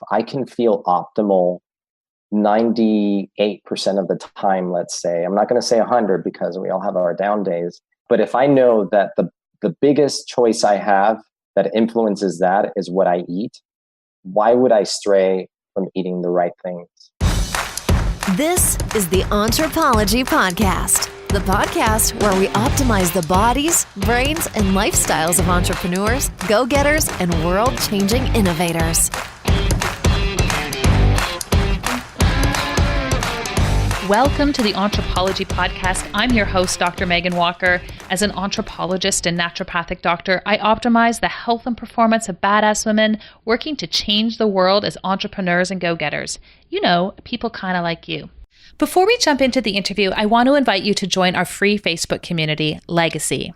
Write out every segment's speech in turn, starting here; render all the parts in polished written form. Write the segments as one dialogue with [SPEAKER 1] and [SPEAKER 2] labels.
[SPEAKER 1] I can feel optimal 98% of the time, let's say. I'm not going to say 100 because we all have our down days. But if I know that the biggest choice I have that influences that is what I eat, why would I stray from eating the right things?
[SPEAKER 2] This is the Entrepalaji Podcast, the podcast where we optimize the bodies, brains, and lifestyles of entrepreneurs, go-getters, and world-changing innovators.
[SPEAKER 3] Welcome to the Entrepalaji Podcast. I'm your host, Dr. Megan Walker. As an anthropologist and naturopathic doctor, I optimize the health and performance of badass women working to change the world as entrepreneurs and go-getters. You know, people kind of like you. Before we jump into the interview, I want to invite you to join our free Facebook community, Legacy.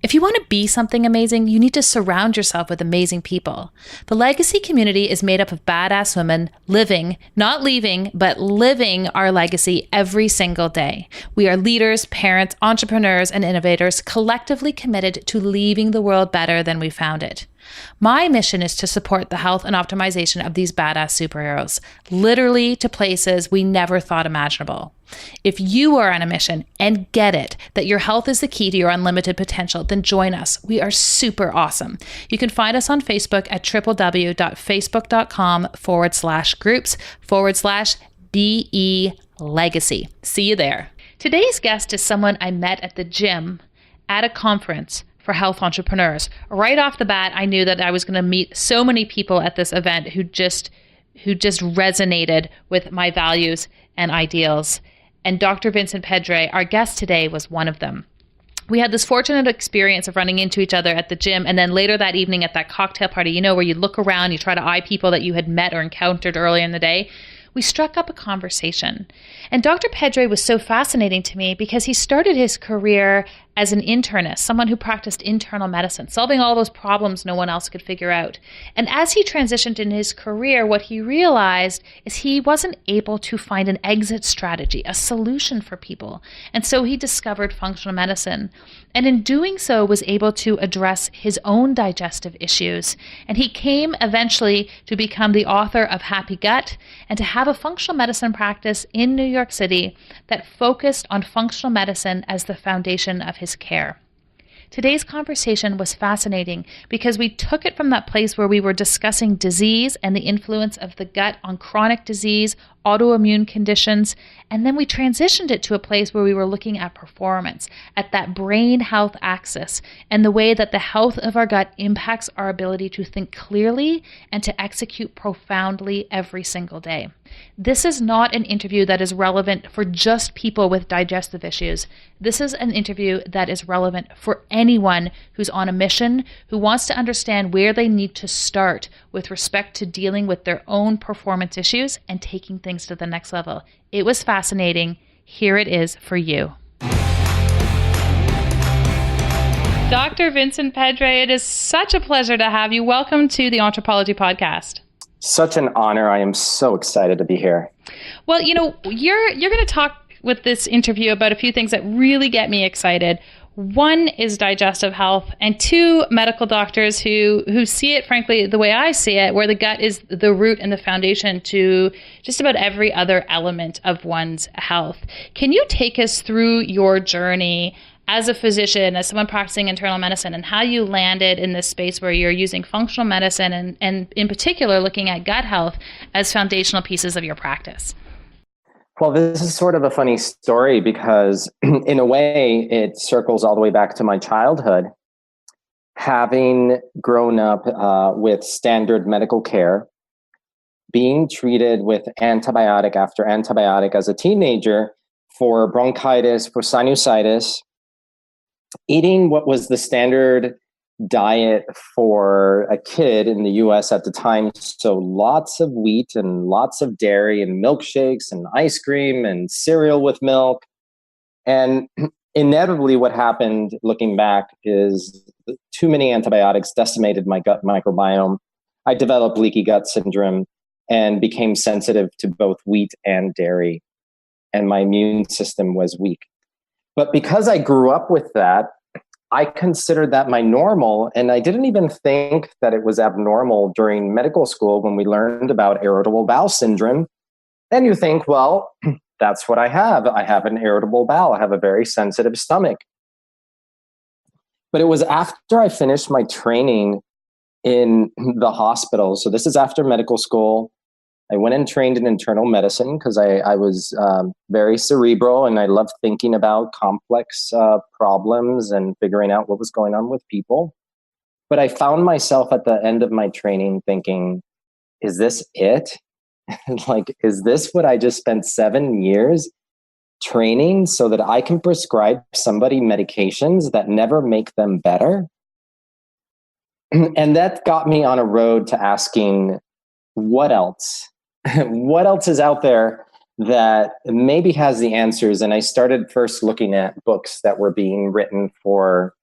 [SPEAKER 3] If you want to be something amazing, you need to surround yourself with amazing people. The Legacy community is made up of badass women living, not leaving, but living our legacy every single day. We are leaders, parents, entrepreneurs, and innovators collectively committed to leaving the world better than we found it. My mission is to support the health and optimization of these badass superheroes, literally to places we never thought imaginable. If you are on a mission and get it that your health is the key to your unlimited potential, then join us. We are super awesome. You can find us on Facebook at www.facebook.com/groups/BE Legacy. See you there. Today's guest is someone I met at the gym at a conference for health entrepreneurs. Right off the bat, I knew that I was going to meet so many people at this event who just resonated with my values and ideals. And Dr. Vincent Pedre, our guest today, was one of them. We had this fortunate experience of running into each other at the gym, and then later that evening at that cocktail party, you know, where you look around, you try to eye people that you had met or encountered earlier in the day. We struck up a conversation. And Dr. Pedre was so fascinating to me because he started his career as an internist, someone who practiced internal medicine, solving all those problems no one else could figure out. And as he transitioned in his career, what he realized is he wasn't able to find an exit strategy, a solution for people. And so he discovered functional medicine. And in doing so, was able to address his own digestive issues. And he came eventually to become the author of Happy Gut and to have a functional medicine practice in New York City that focused on functional medicine as the foundation of his care. Today's conversation was fascinating because we took it from that place where we were discussing disease and the influence of the gut on chronic disease, autoimmune conditions, and then we transitioned it to a place where we were looking at performance, at that brain health axis, and the way that the health of our gut impacts our ability to think clearly and to execute profoundly every single day. This is not an interview that is relevant for just people with digestive issues. This is an interview that is relevant for anyone who's on a mission, who wants to understand where they need to start with respect to dealing with their own performance issues and taking things to the next level. It was fascinating. Here it is for you. Dr. Vincent Pedre, it is such a pleasure to have you. Welcome to the Entrepalaji Podcast.
[SPEAKER 1] Such an honor. I am so excited to be here.
[SPEAKER 3] Well, you know, you're going to talk with this interview about a few things that really get me excited. One is digestive health, and two, medical doctors who see it, frankly, the way I see it, where the gut is the root and the foundation to just about every other element of one's health. Can you take us through your journey as a physician, as someone practicing internal medicine, and how you landed in this space where you're using functional medicine and in particular looking at gut health as foundational pieces of your practice?
[SPEAKER 1] Well, this is sort of a funny story because in a way it circles all the way back to my childhood. Having grown up with standard medical care, being treated with antibiotic after antibiotic as a teenager for bronchitis, for sinusitis, eating what was the standard diet for a kid in the US at the time. So lots of wheat and lots of dairy and milkshakes and ice cream and cereal with milk. And inevitably what happened looking back is too many antibiotics decimated my gut microbiome. I developed leaky gut syndrome and became sensitive to both wheat and dairy. And my immune system was weak. But because I grew up with that, I considered that my normal, and I didn't even think that it was abnormal during medical school when we learned about irritable bowel syndrome. And you think, well, that's what I have. I have an irritable bowel. I have a very sensitive stomach. But it was after I finished my training in the hospital. So this is after medical school. I went and trained in internal medicine because I was very cerebral and I loved thinking about complex problems and figuring out what was going on with people. But I found myself at the end of my training thinking, is this it? Like, is this what I just spent 7 years training so that I can prescribe somebody medications that never make them better? And that got me on a road to asking, what else? What else is out there that maybe has the answers? And I started first looking at books that were being written for,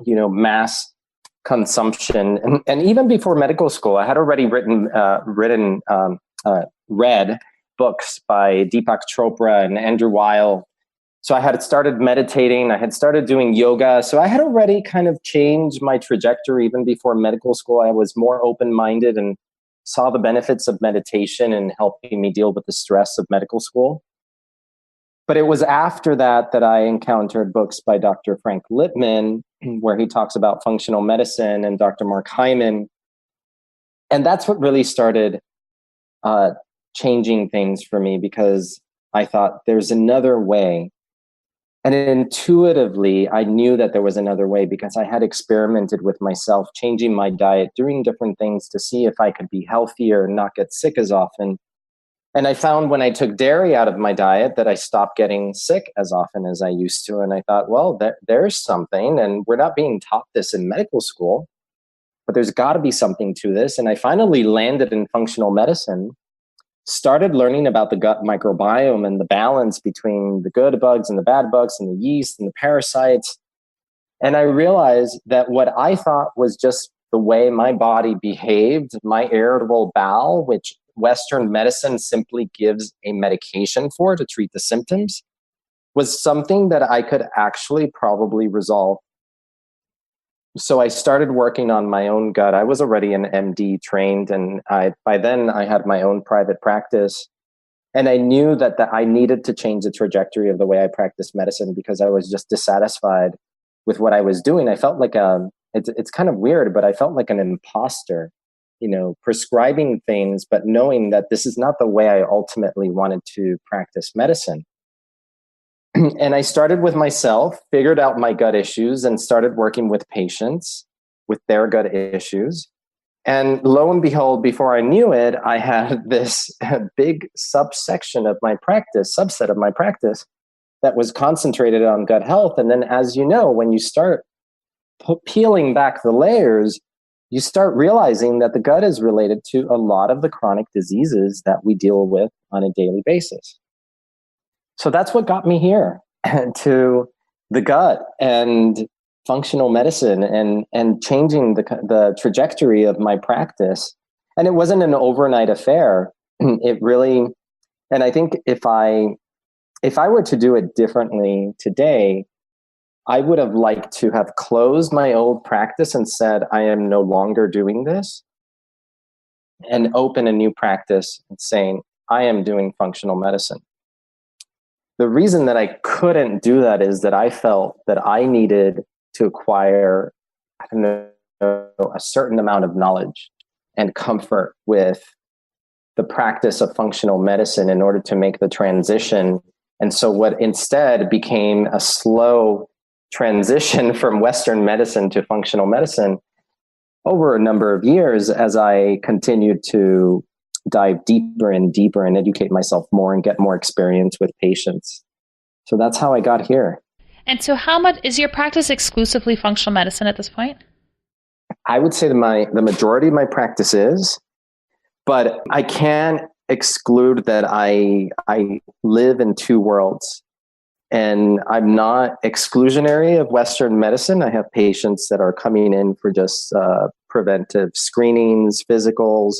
[SPEAKER 1] mass consumption. And even before medical school, I had already read books by Deepak Chopra and Andrew Weil. So I had started meditating. I had started doing yoga. So I had already kind of changed my trajectory even before medical school. I was more open-minded and saw the benefits of meditation and helping me deal with the stress of medical school. But it was after that that I encountered books by Dr. Frank Lipman, where he talks about functional medicine, and Dr. Mark Hyman. And that's what really started changing things for me, because I thought there's another way. And intuitively, I knew that there was another way because I had experimented with myself, changing my diet, doing different things to see if I could be healthier and not get sick as often. And I found when I took dairy out of my diet that I stopped getting sick as often as I used to. And I thought, well, there's something, and we're not being taught this in medical school, but there's got to be something to this. And I finally landed in functional medicine, started learning about the gut microbiome and the balance between the good bugs and the bad bugs and the yeast and the parasites. And I realized that what I thought was just the way my body behaved, my irritable bowel, which Western medicine simply gives a medication for to treat the symptoms, was something that I could actually probably resolve. So I started working on my own gut. I was already an MD trained, and by then I had my own private practice. And I knew that I needed to change the trajectory of the way I practiced medicine because I was just dissatisfied with what I was doing. I felt like it's kind of weird, but I felt like an imposter, prescribing things, but knowing that this is not the way I ultimately wanted to practice medicine. And I started with myself, figured out my gut issues, and started working with patients with their gut issues. And lo and behold, before I knew it, I had this big subset of my practice that was concentrated on gut health. And then, as you know, when you start peeling back the layers, you start realizing that the gut is related to a lot of the chronic diseases that we deal with on a daily basis. So that's what got me here to the gut and functional medicine and changing the trajectory of my practice. And it wasn't an overnight affair. It really, and I think if I were to do it differently today, I would have liked to have closed my old practice and said, I am no longer doing this, and open a new practice and saying, I am doing functional medicine. The reason that I couldn't do that is that I felt that I needed to acquire, a certain amount of knowledge and comfort with the practice of functional medicine in order to make the transition. And so what instead became a slow transition from Western medicine to functional medicine over a number of years as I continued to dive deeper and deeper and educate myself more and get more experience with patients. So that's how I got here.
[SPEAKER 3] And so how much is your practice exclusively functional medicine at this point?
[SPEAKER 1] I would say the majority of my practice is, but I can't exclude that I live in two worlds. And I'm not exclusionary of Western medicine. I have patients that are coming in for just preventive screenings, physicals,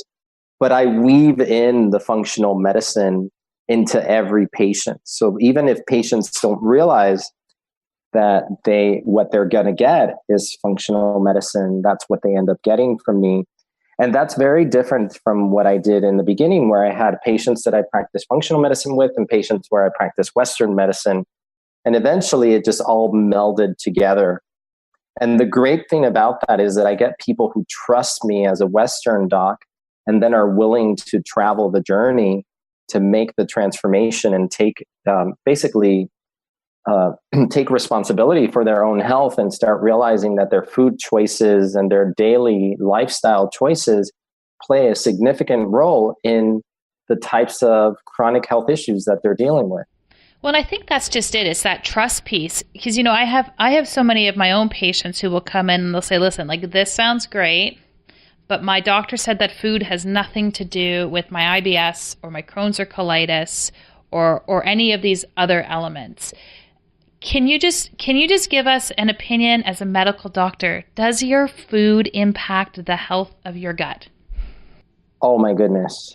[SPEAKER 1] but I weave in the functional medicine into every patient. So even if patients don't realize that what they're going to get is functional medicine. That's what they end up getting from me. And that's very different from what I did in the beginning, where I had patients that I practiced functional medicine with and patients where I practiced Western medicine. And eventually it just all melded together. And the great thing about that is that I get people who trust me as a Western doc and then are willing to travel the journey to make the transformation and take take responsibility for their own health and start realizing that their food choices and their daily lifestyle choices play a significant role in the types of chronic health issues that they're dealing with.
[SPEAKER 3] Well, and I think that's just it. It's that trust piece. Because, I have so many of my own patients who will come in and they'll say, listen, like, this sounds great, but my doctor said that food has nothing to do with my IBS or my Crohn's or colitis or any of these other elements. Can you just give us an opinion as a medical doctor? Does your food impact the health of your gut?
[SPEAKER 1] Oh my goodness.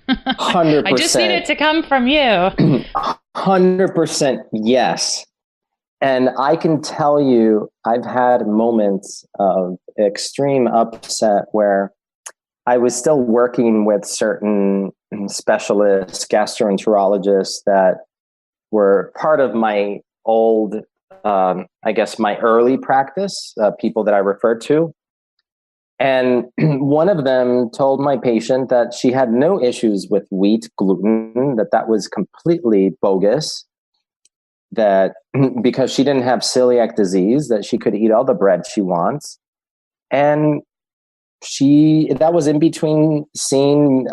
[SPEAKER 1] 100%.
[SPEAKER 3] I just need it to come from you.
[SPEAKER 1] 100% yes. And I can tell you, I've had moments of extreme upset where I was still working with certain specialists, gastroenterologists that were part of my old, my early practice, people that I referred to. And one of them told my patient that she had no issues with wheat gluten, that was completely bogus, that because she didn't have celiac disease, that she could eat all the bread she wants. And that was in between seeing,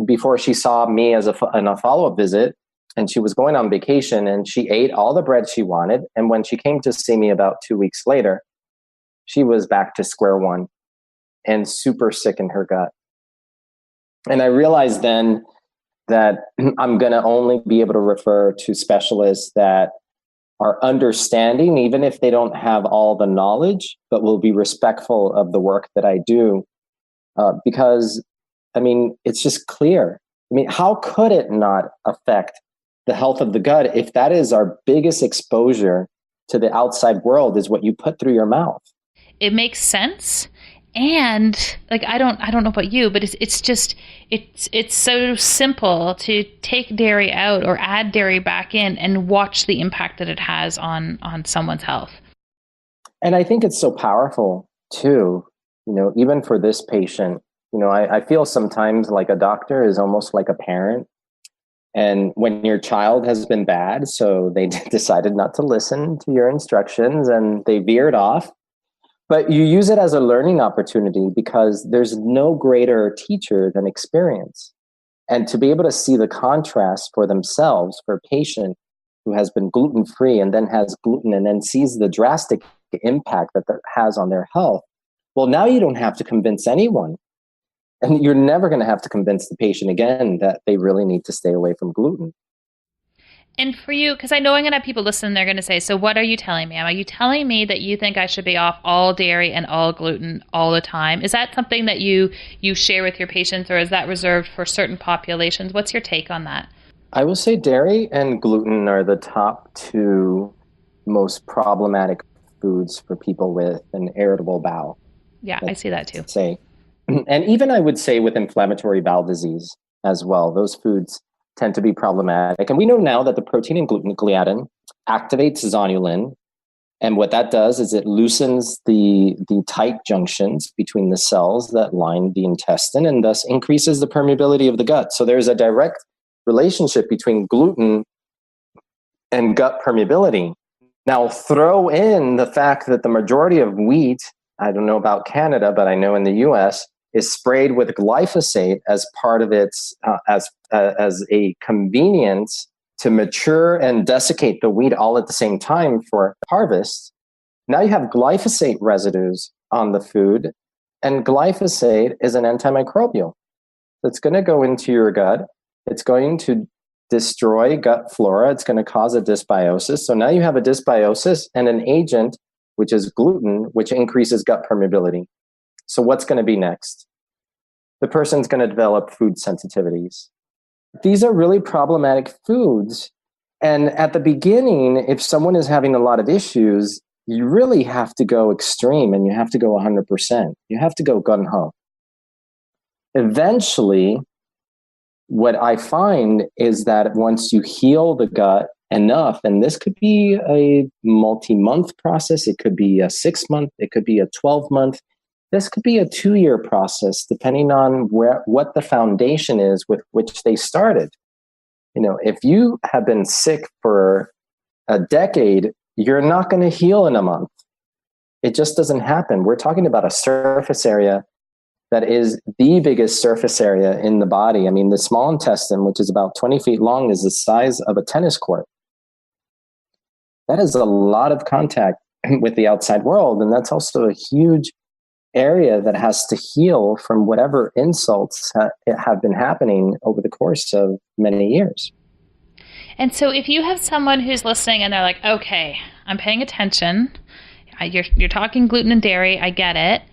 [SPEAKER 1] before she saw me in a follow-up visit, and she was going on vacation, and she ate all the bread she wanted. And when she came to see me about 2 weeks later, she was back to square one and super sick in her gut. And I realized then that I'm going to only be able to refer to specialists that are understanding, even if they don't have all the knowledge, but will be respectful of the work that I do. Because, it's just clear. How could it not affect the health of the gut if that is our biggest exposure to the outside world, is what you put through your mouth?
[SPEAKER 3] It makes sense. And I don't know about you, but it's so simple to take dairy out or add dairy back in and watch the impact that it has on someone's health.
[SPEAKER 1] And I think it's so powerful too, even for this patient. I feel sometimes like a doctor is almost like a parent. And when your child has been bad, so they decided not to listen to your instructions and they veered off. But you use it as a learning opportunity because there's no greater teacher than experience. And to be able to see the contrast for themselves, for a patient who has been gluten-free and then has gluten and then sees the drastic impact that has on their health. Well, now you don't have to convince anyone. And you're never going to have to convince the patient again that they really need to stay away from gluten.
[SPEAKER 3] And for you, because I know I'm going to have people listen, they're going to say, so what are you telling me? Are you telling me that you think I should be off all dairy and all gluten all the time? Is that something that you share with your patients, or is that reserved for certain populations? What's your take on that?
[SPEAKER 1] I will say dairy and gluten are the top two most problematic foods for people with an irritable bowel.
[SPEAKER 3] Yeah, I see that too.
[SPEAKER 1] And even I would say with inflammatory bowel disease as well, those foods tend to be problematic. And we know now that the protein in gluten, gliadin, activates zonulin. And what that does is it loosens the tight junctions between the cells that line the intestine and thus increases the permeability of the gut. So there's a direct relationship between gluten and gut permeability. Now throw in the fact that the majority of wheat, I don't know about Canada, but I know in the US, is sprayed with glyphosate as part of its, as a convenience to mature and desiccate the wheat all at the same time for harvest. Now you have glyphosate residues on the food, and glyphosate is an antimicrobial. It's going to go into your gut. It's going to destroy gut flora. It's going to cause a dysbiosis. So now you have a dysbiosis and an agent, which is gluten, which increases gut permeability. So what's going to be next? The person's going to develop food sensitivities. These are really problematic foods. And at the beginning, if someone is having a lot of issues, you really have to go extreme and you have to go 100%. You have to go gung-ho. Eventually, what I find is that once you heal the gut enough, and this could be a multi-month process, it could be a 6-month, it could be a 12-month, this could be a 2-year process, depending on what the foundation is with which they started. If you have been sick for a decade, you're not going to heal in a month. It just doesn't happen. We're talking about a surface area that is the biggest surface area in the body. I mean, the small intestine, which is about 20 feet long, is the size of a tennis court. That is a lot of contact with the outside world. And that's also a huge area that has to heal from whatever insults have been happening over the course of many years.
[SPEAKER 3] And so if you have someone who's listening and they're like, okay, I'm paying attention, you're talking gluten and dairy, I get it.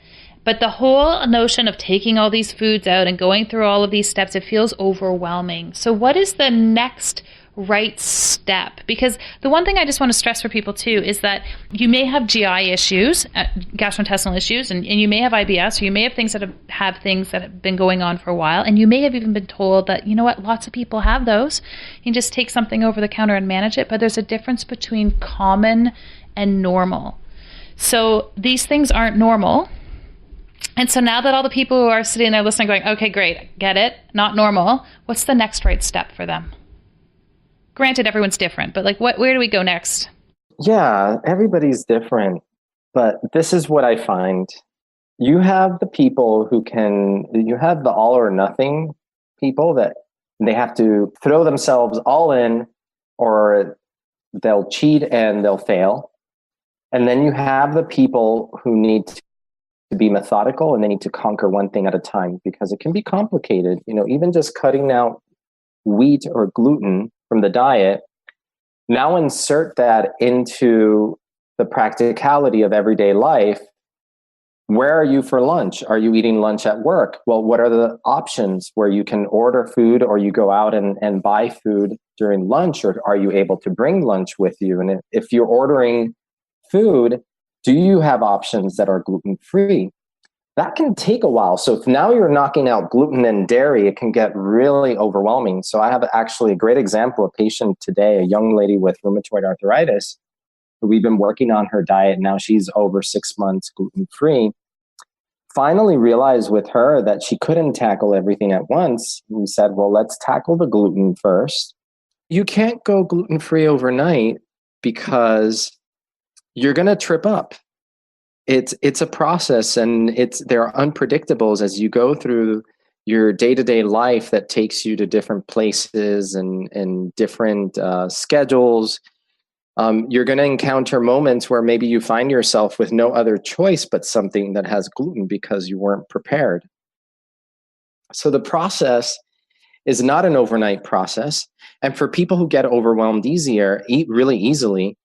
[SPEAKER 3] But the whole notion of taking all these foods out and going through all of these steps, it feels overwhelming. So what is the next right step? Because the one thing I just want to stress for people too is that you may have GI issues, gastrointestinal issues, and you may have IBS, or you may have things that have been going on for a while, and you may have even been told that, you know what, lots of people have those. You can just take something over the counter and manage it, but there's a difference between common and normal. So these things aren't normal. And so now that all the people who are sitting there listening going, okay, great, get it, not normal, what's the next right step for them? Granted, everyone's different, but where do we go next?
[SPEAKER 1] Yeah, everybody's different. But this is what I find. You have the people you have the all or nothing people that they have to throw themselves all in, or they'll cheat and they'll fail. And then you have the people who need to be methodical and they need to conquer one thing at a time, because it can be complicated. Even just cutting out wheat or gluten from the diet, now insert that into the practicality of everyday life. Where are you for lunch? Are you eating lunch at work? Well, what are the options where you can order food, or you go out and buy food during lunch, or are you able to bring lunch with you? And if you're ordering food, do you have options that are gluten-free? That can take a while. So if now you're knocking out gluten and dairy, it can get really overwhelming. So I have actually a great example, a patient today, a young lady with rheumatoid arthritis. We've been working on her diet. Now she's over 6 months gluten-free. Finally realized with her that she couldn't tackle everything at once. We said, well, let's tackle the gluten first. You can't go gluten-free overnight because you're going to trip up. It's a process, and there are unpredictables as you go through your day-to-day life that takes you to different places and different schedules. You're going to encounter moments where maybe you find yourself with no other choice but something that has gluten because you weren't prepared. So the process is not an overnight process. And for people who get overwhelmed really easily,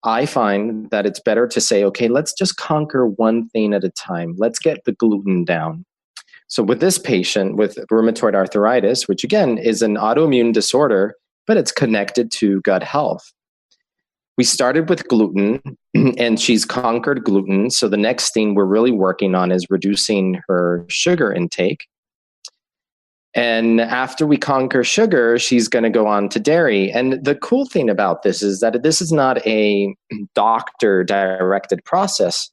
[SPEAKER 1] I find that it's better to say, okay, let's just conquer one thing at a time. Let's get the gluten down. So with this patient with rheumatoid arthritis, which again is an autoimmune disorder, but it's connected to gut health. We started with gluten and she's conquered gluten. So the next thing we're really working on is reducing her sugar intake. And after we conquer sugar, she's going to go on to dairy. And the cool thing about this is that this is not a doctor-directed process.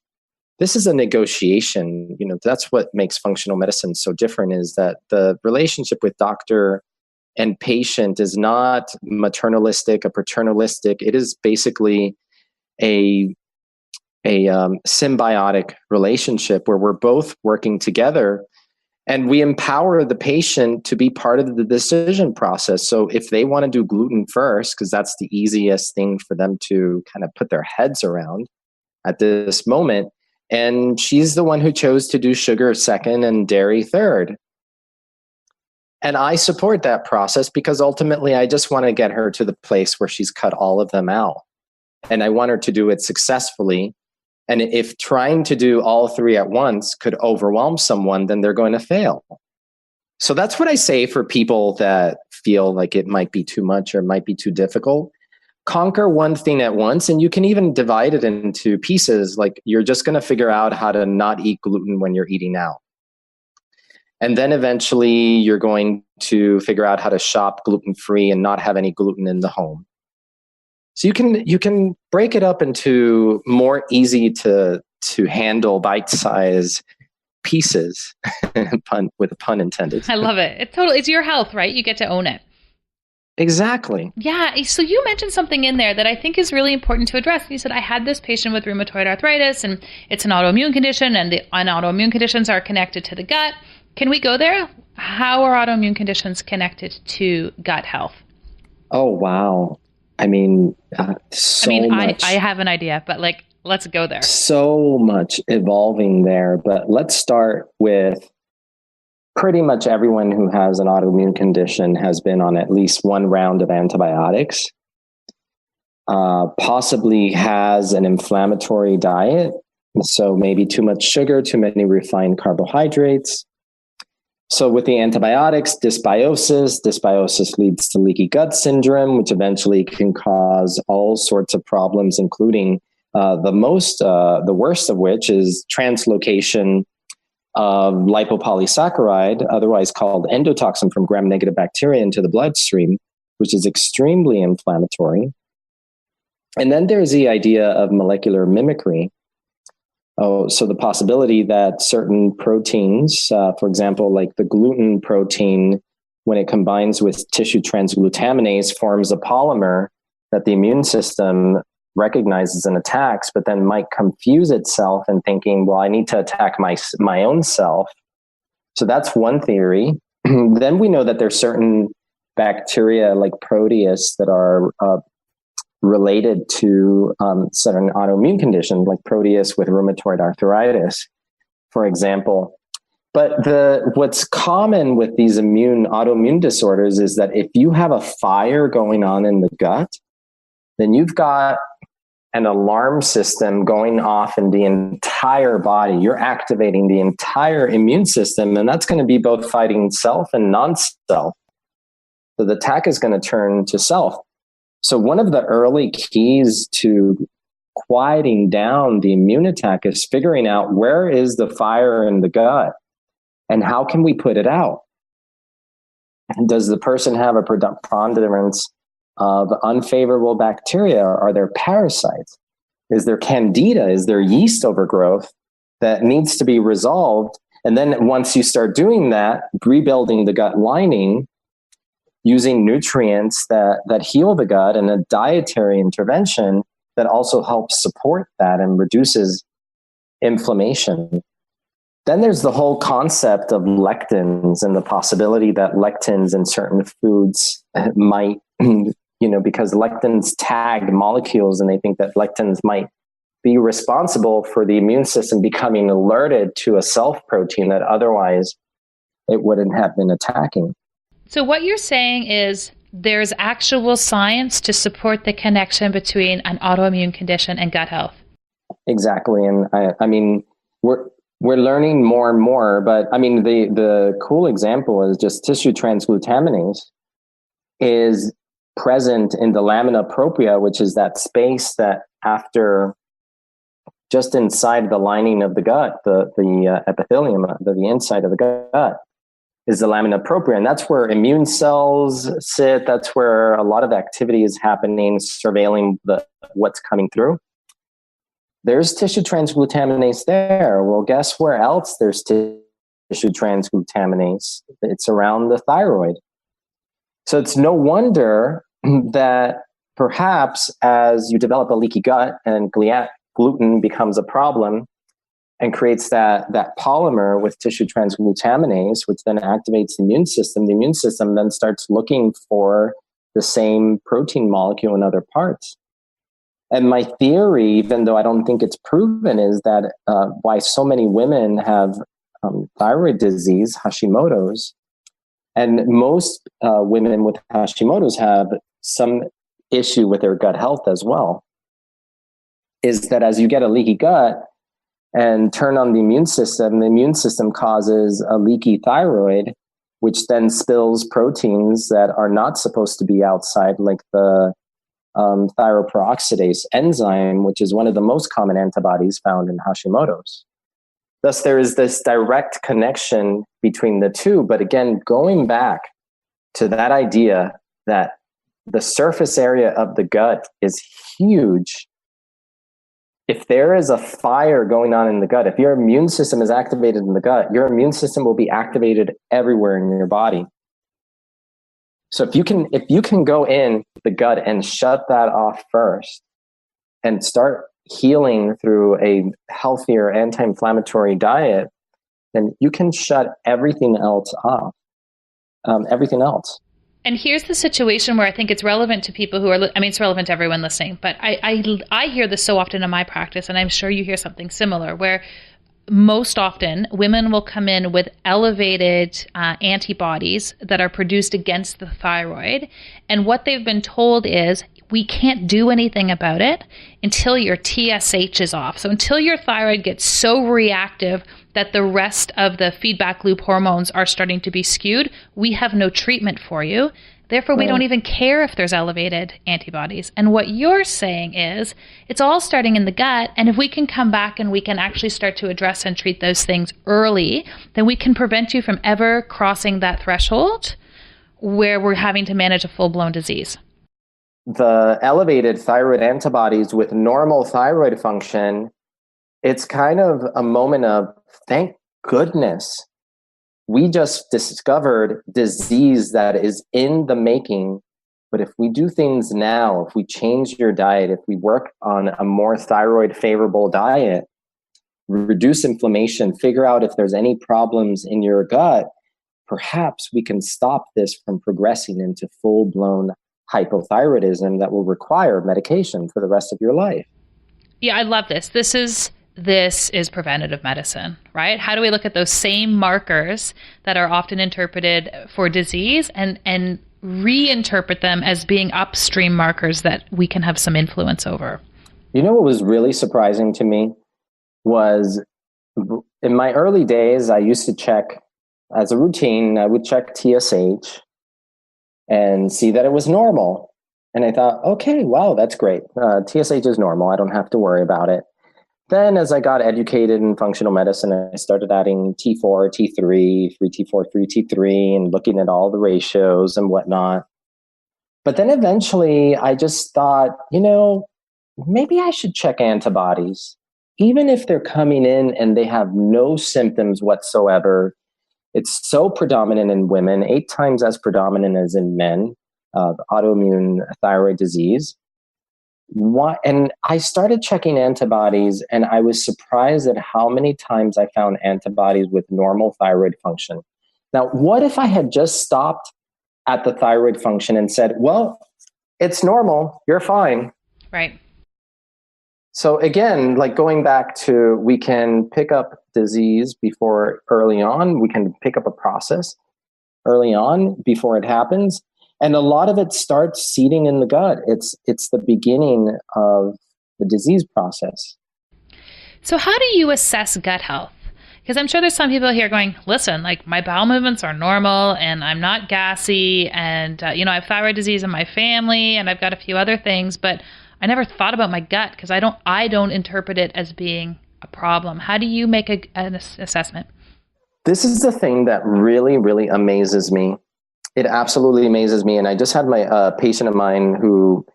[SPEAKER 1] This is a negotiation. That's what makes functional medicine so different, is that the relationship with doctor and patient is not maternalistic, or paternalistic. It is basically a symbiotic relationship where we're both working together. And we empower the patient to be part of the decision process. So if they want to do gluten first, because that's the easiest thing for them to kind of put their heads around at this moment, and she's the one who chose to do sugar second and dairy third. And I support that process because ultimately I just want to get her to the place where she's cut all of them out. And I want her to do it successfully. And if trying to do all three at once could overwhelm someone, then they're going to fail. So that's what I say for people that feel like it might be too much or it might be too difficult. conquer one thing at once, and you can even divide it into pieces. Like you're just going to figure out how to not eat gluten when you're eating out. And then eventually you're going to figure out how to shop gluten-free and not have any gluten in the home. So you can break it up into more easy to handle bite-size pieces, with a pun intended.
[SPEAKER 3] I love it. It's your health, right? You get to own it.
[SPEAKER 1] Exactly.
[SPEAKER 3] Yeah. So you mentioned something in there that I think is really important to address. You said, I had this patient with rheumatoid arthritis and it's an autoimmune condition, and the autoimmune conditions are connected to the gut. Can we go there? How are autoimmune conditions connected to gut health?
[SPEAKER 1] Oh, wow. I mean, much.
[SPEAKER 3] I have an idea, but let's go there.
[SPEAKER 1] So much evolving there, but let's start with pretty much everyone who has an autoimmune condition has been on at least one round of antibiotics, possibly has an inflammatory diet. So maybe too much sugar, too many refined carbohydrates. So with the antibiotics, dysbiosis leads to leaky gut syndrome, which eventually can cause all sorts of problems, including the worst of which is translocation of lipopolysaccharide, otherwise called endotoxin from gram-negative bacteria, into the bloodstream, which is extremely inflammatory. And then there's the idea of molecular mimicry. So the possibility that certain proteins, for example, like the gluten protein, when it combines with tissue transglutaminase, forms a polymer that the immune system recognizes and attacks, but then might confuse itself in thinking, well, I need to attack my own self. So that's one theory. Then we know that there's certain bacteria like Proteus that are related to certain autoimmune conditions, like Proteus with rheumatoid arthritis, for example. But what's common with these autoimmune disorders is that if you have a fire going on in the gut, then you've got an alarm system going off in the entire body. You're activating the entire immune system, and that's going to be both fighting self and non-self. So the attack is going to turn to self. So one of the early keys to quieting down the immune attack is figuring out where is the fire in the gut and how can we put it out? Does the person have a preponderance of unfavorable bacteria? Are there parasites? Is there candida? Is there yeast overgrowth that needs to be resolved? And then once you start doing that, rebuilding the gut lining, using nutrients that heal the gut and a dietary intervention that also helps support that and reduces inflammation. Then there's the whole concept of lectins and the possibility that lectins in certain foods might, because lectins tag molecules, and they think that lectins might be responsible for the immune system becoming alerted to a self protein that otherwise it wouldn't have been attacking.
[SPEAKER 3] So what you're saying is there's actual science to support the connection between an autoimmune condition and gut health.
[SPEAKER 1] Exactly. And I mean, we're learning more and more, but I mean, the cool example is just tissue transglutaminase is present in the lamina propria, which is that space that just inside the lining of the gut, the epithelium, the inside of the gut, is the lamina propria. And that's where immune cells sit. That's where a lot of activity is happening, surveilling what's coming through. There's tissue transglutaminase there. Well, guess where else there's tissue transglutaminase? It's around the thyroid. So it's no wonder that perhaps as you develop a leaky gut and gluten becomes a problem and creates that polymer with tissue transglutaminase, which then activates the immune system then starts looking for the same protein molecule in other parts. And my theory, even though I don't think it's proven, is that why so many women have thyroid disease, Hashimoto's, and most women with Hashimoto's have some issue with their gut health as well, is that as you get a leaky gut and turn on the immune system causes a leaky thyroid, which then spills proteins that are not supposed to be outside, like the thyroperoxidase enzyme, which is one of the most common antibodies found in Hashimoto's. Thus, there is this direct connection between the two. But again, going back to that idea that the surface area of the gut is huge. If there is a fire going on in the gut, if your immune system is activated in the gut, your immune system will be activated everywhere in your body. So if you can go in the gut and shut that off first and start healing through a healthier anti-inflammatory diet, then you can shut everything else off. Everything else.
[SPEAKER 3] And here's the situation where I think it's relevant to people who are, it's relevant to everyone listening, but I hear this so often in my practice, and I'm sure you hear something similar, where most often women will come in with elevated antibodies that are produced against the thyroid. And what they've been told is, we can't do anything about it until your TSH is off. So until your thyroid gets so reactive that the rest of the feedback loop hormones are starting to be skewed, we have no treatment for you. Therefore, we don't even care if there's elevated antibodies. And what you're saying is, it's all starting in the gut. And if we can come back and we can actually start to address and treat those things early, then we can prevent you from ever crossing that threshold where we're having to manage a full-blown disease.
[SPEAKER 1] The elevated thyroid antibodies with normal thyroid function, it's kind of a moment of, thank goodness, we just discovered disease that is in the making. But if we do things now, if we change your diet, if we work on a more thyroid favorable diet, reduce inflammation, figure out if there's any problems in your gut, perhaps we can stop this from progressing into full-blown hypothyroidism that will require medication for the rest of your life.
[SPEAKER 3] Yeah, I love this. This is preventative medicine, right? How do we look at those same markers that are often interpreted for disease and reinterpret them as being upstream markers that we can have some influence over?
[SPEAKER 1] You know what was really surprising to me was, in my early days, I used to check, as a routine, I would check TSH and see that it was normal. And I thought, okay, wow, that's great. TSH is normal. I don't have to worry about it. Then as I got educated in functional medicine, I started adding T4, T3, 3T4, 3T3, and looking at all the ratios and whatnot. But then eventually I just thought, maybe I should check antibodies. Even if they're coming in and they have no symptoms whatsoever. It's so predominant in women, 8 times as predominant as in men, autoimmune thyroid disease. And I started checking antibodies, and I was surprised at how many times I found antibodies with normal thyroid function. Now, what if I had just stopped at the thyroid function and said, well, it's normal, you're fine.
[SPEAKER 3] Right.
[SPEAKER 1] So again, like going back to, we can pick up disease before early on. We can pick up a process early on before it happens. And a lot of it starts seeding in the gut. It's the beginning of the disease process. So
[SPEAKER 3] how do you assess gut health? Because I'm sure there's some people here going, listen, like my bowel movements are normal and I'm not gassy and, I have thyroid disease in my family and I've got a few other things, but I never thought about my gut because I don't interpret it as being a problem. How do you make an assessment?
[SPEAKER 1] This is the thing that really, really amazes me. It absolutely amazes me. And I just had my patient of mine who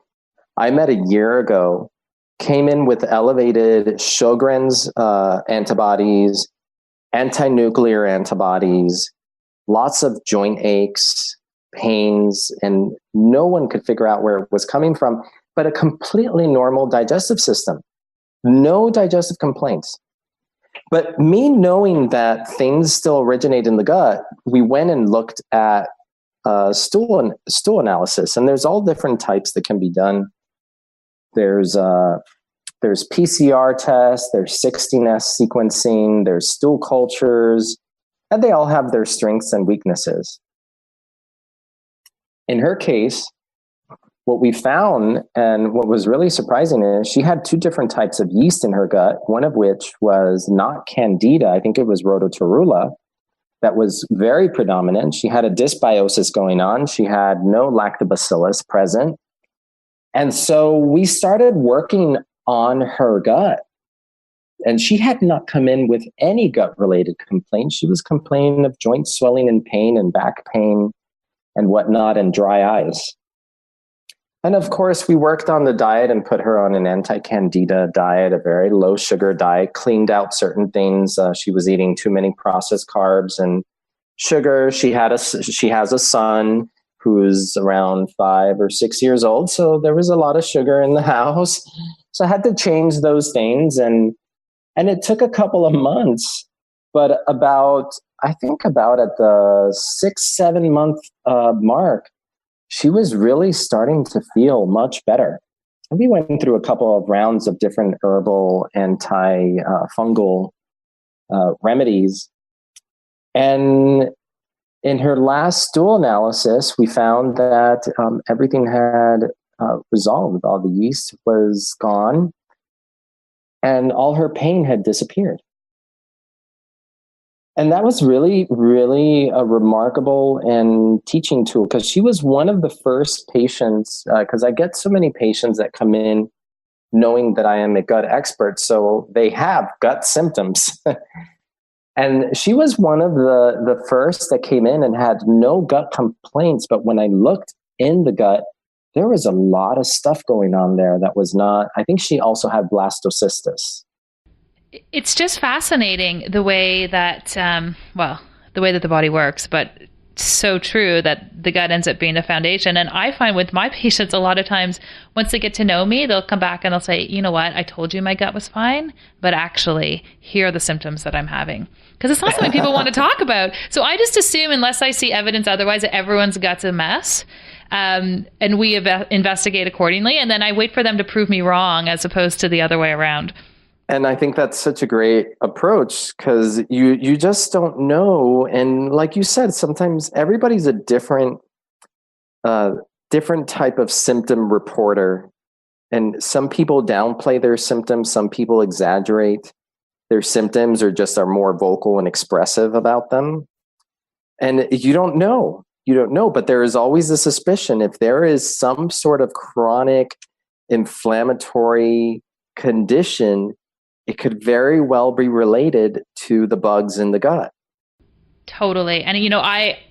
[SPEAKER 1] I met a year ago, came in with elevated Sjogren's antibodies, anti-nuclear antibodies, lots of joint aches, pains, and no one could figure out where it was coming from, but a completely normal digestive system. No digestive complaints. But me knowing that things still originate in the gut, we went and looked at stool analysis, and there's all different types that can be done. There's PCR tests, there's 16S sequencing, there's stool cultures, and they all have their strengths and weaknesses. In her case, what we found and what was really surprising is she had 2 different types of yeast in her gut, one of which was not Candida, I think it was Rhodotorula, that was very predominant. She had a dysbiosis going on. She had no lactobacillus present. And so we started working on her gut. And she had not come in with any gut-related complaints. She was complaining of joint swelling and pain and back pain and whatnot and dry eyes. And of course, we worked on the diet and put her on an anti-candida diet, a very low sugar diet, cleaned out certain things. She was eating too many processed carbs and sugar. She has a son who's around 5 or 6 years old. So there was a lot of sugar in the house. So I had to change those things. And it took a couple of months, but I think about at the 6-7 month mark, she was really starting to feel much better. And we went through a couple of rounds of different herbal anti-fungal remedies. And in her last stool analysis, we found that everything had resolved. All the yeast was gone and all her pain had disappeared. And that was really, really a remarkable and teaching tool, because she was one of the first patients, because I get so many patients that come in knowing that I am a gut expert. So they have gut symptoms. And she was one of the first that came in and had no gut complaints. But when I looked in the gut, there was a lot of stuff going on there that was not, I think she also had blastocystis.
[SPEAKER 3] It's just fascinating the way that, the way that the body works, but so true that the gut ends up being the foundation. And I find with my patients, a lot of times, once they get to know me, they'll come back and they'll say, you know what, I told you my gut was fine, but actually, here are the symptoms that I'm having. Because it's not something people want to talk about. So I just assume, unless I see evidence otherwise, that everyone's gut's a mess. And we investigate accordingly. And then I wait for them to prove me wrong, as opposed to the other way around.
[SPEAKER 1] And I think that's such a great approach, because you just don't know. And like you said, sometimes everybody's a different type of symptom reporter. And some people downplay their symptoms. Some people exaggerate their symptoms or just are more vocal and expressive about them. And you don't know. But there is always a suspicion. If there is some sort of chronic inflammatory condition, it could very well be related to the bugs in the gut.
[SPEAKER 3] Totally. And,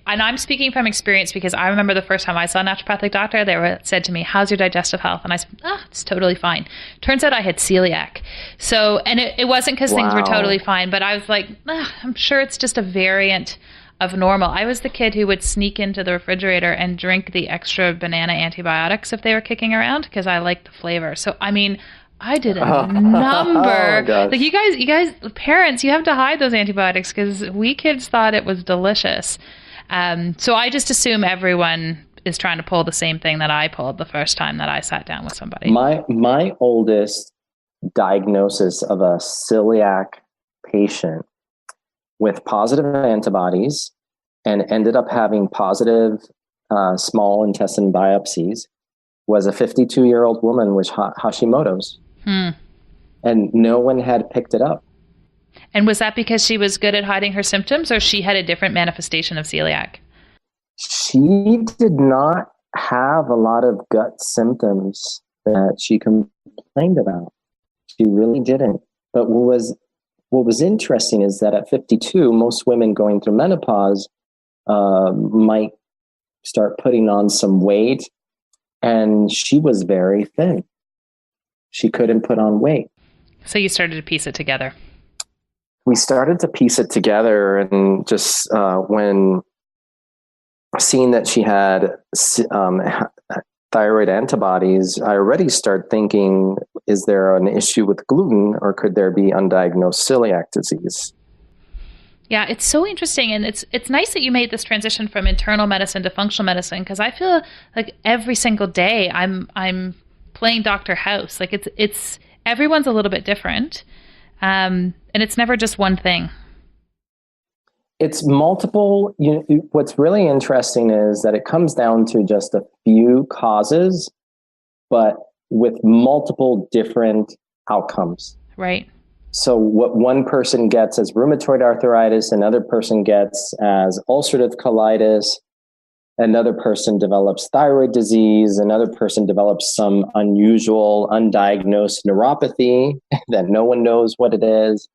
[SPEAKER 3] I'm speaking from experience, because I remember the first time I saw a naturopathic doctor, they said to me, how's your digestive health? And I said, it's totally fine. Turns out I had celiac. So, and it wasn't because things were totally fine, but I was like, I'm sure it's just a variant of normal. I was the kid who would sneak into the refrigerator and drink the extra banana antibiotics if they were kicking around, because I liked the flavor. So, I did a number. Like you guys, parents, you have to hide those antibiotics, because we kids thought it was delicious. So I just assume everyone is trying to pull the same thing that I pulled the first time that I sat down with somebody.
[SPEAKER 1] My oldest diagnosis of a celiac patient with positive antibodies and ended up having positive small intestine biopsies was a 52-year-old woman with Hashimoto's. And no one had picked it up.
[SPEAKER 3] And was that because she was good at hiding her symptoms, or she had a different manifestation of celiac?
[SPEAKER 1] She did not have a lot of gut symptoms that she complained about. She really didn't. But what was interesting is that at 52, most women going through menopause might start putting on some weight, and she was very thin. She couldn't put on weight.
[SPEAKER 3] So you started to piece it together.
[SPEAKER 1] We started to piece it together, and just when seeing that she had thyroid antibodies, I already start thinking, is there an issue with gluten, or could there be undiagnosed celiac disease?
[SPEAKER 3] Yeah, it's so interesting. And it's nice that you made this transition from internal medicine to functional medicine, because I feel like every single day I'm playing Dr. House. Like it's everyone's a little bit different. And it's never just one thing.
[SPEAKER 1] It's multiple. What's really interesting is that it comes down to just a few causes, but with multiple different outcomes.
[SPEAKER 3] Right.
[SPEAKER 1] So what one person gets as rheumatoid arthritis, another person gets as ulcerative colitis, Another person develops thyroid disease. Another person develops some unusual, undiagnosed neuropathy that no one knows what it is.